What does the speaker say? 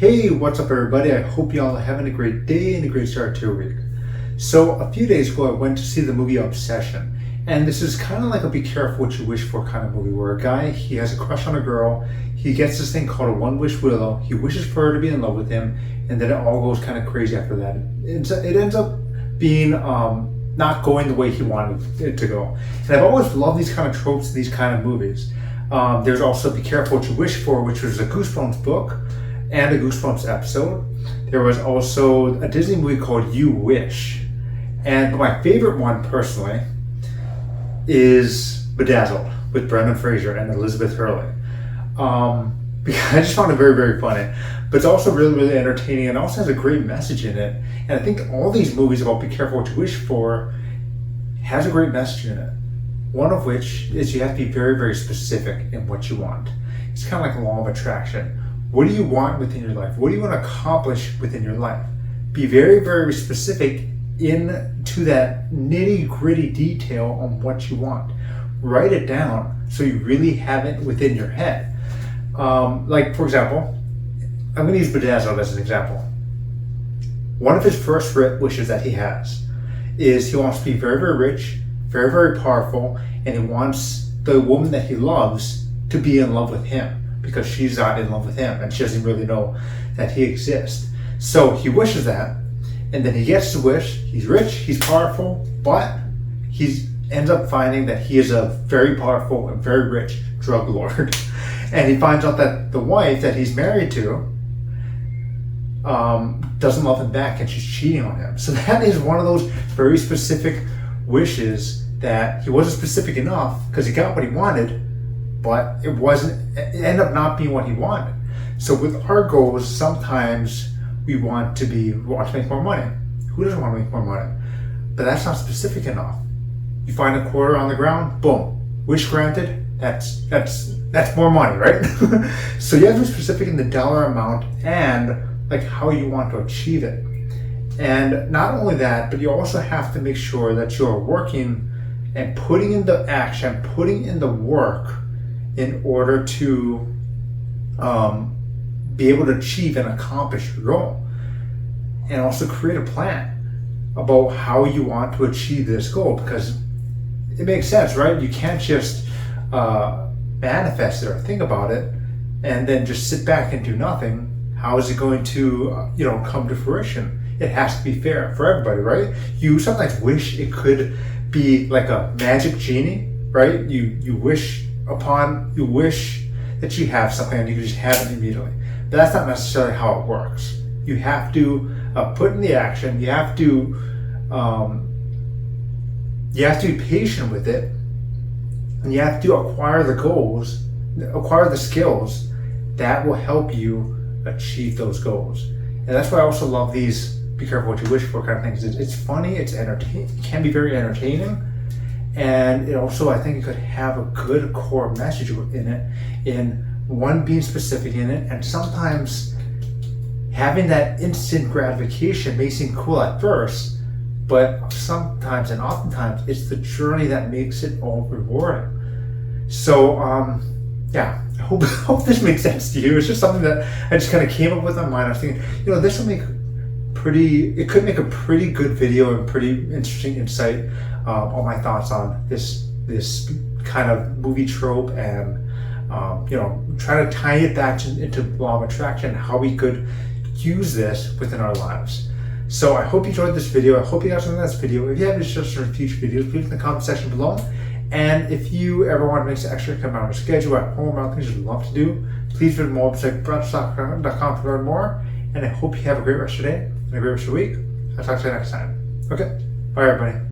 Hey, what's up everybody? I hope y'all are having a great day and a great start to your week. So a few days ago I went to see the movie Obsession, and this is kind of like a be careful what you wish for kind of movie where a guy, he has a crush on a girl, he gets this thing called a one wish willow, he wishes for her to be in love with him, and then it all goes kind of crazy after that. It ends up being not going the way he wanted it to go. And I've always loved these kind of tropes, these kind of movies. There's also Be Careful What You Wish For, which was a Goosebumps book and a Goosebumps episode. There was also a Disney movie called You Wish. And my favorite one, personally, is Bedazzled with Brendan Fraser and Elizabeth Hurley. Because I just found it very, very funny. But it's also really, really entertaining and also has a great message in it. And I think all these movies about Be Careful What You Wish For has a great message in it. One of which is you have to be very, very specific in what you want. It's kind of like a law of attraction. What do you want within your life? What do you want to accomplish within your life? Be very, very specific into that nitty-gritty detail on what you want. Write it down so you really have it within your head. Like, for example, I'm going to use Bedazzled as an example. One of his first wishes that he has is he wants to be very, very rich, very, very powerful, and he wants the woman that he loves to be in love with him, because she's not in love with him and she doesn't really know that he exists. So he wishes that, and then he gets the wish. He's rich, he's powerful, but he ends up finding that he is a very powerful and very rich drug lord. And he finds out that the wife that he's married to doesn't love him back and she's cheating on him. So that is one of those very specific wishes that he wasn't specific enough because he got what he wanted, but it ended up not being what he wanted. So with our goals, sometimes we want to make more money. Who doesn't want to make more money? But that's not specific enough. You find a quarter on the ground, boom, wish granted. That's more money, right? So you have to be specific in the dollar amount and like how you want to achieve it. And not only that, but you also have to make sure that you're working and putting in the action, putting in the work in order to be able to achieve and accomplish your goal. And also create a plan about how you want to achieve this goal, because it makes sense, right? You can't just manifest it or think about it and then just sit back and do nothing. How is it going to come to fruition? It has to be fair for everybody, right? You sometimes wish it could be like a magic genie, right? You wish that you have something and you can just have it immediately. But that's not necessarily how it works. You have to put in the action. You have to be patient with it, and you have to acquire the skills that will help you achieve those goals. And that's why I also love these Be Careful What You Wish For kind of things. It's funny, it's entertaining, it can be very entertaining, and it also, I think it could have a good core message in it, in one, being specific in it, and sometimes having that instant gratification may seem cool at first, but sometimes and oftentimes it's the journey that makes it all rewarding. So yeah, I hope this makes sense to you. It's just something that I just kind of came up with in my mind. I was thinking, this will it could make a pretty good video and pretty interesting insight on my thoughts on this kind of movie trope, and try to tie it back into law of attraction, how we could use this within our lives. So I hope you enjoyed this video. I hope you got something out of this video. If you have any suggestions for future videos, please in the comment section below. And if you ever want to make some extra come out of your schedule at home, or things you'd love to do, please visit my website, brunch.com, to learn more. And I hope you have a great rest of your day and a great rest of your week. I'll talk to you next time. Okay, bye everybody.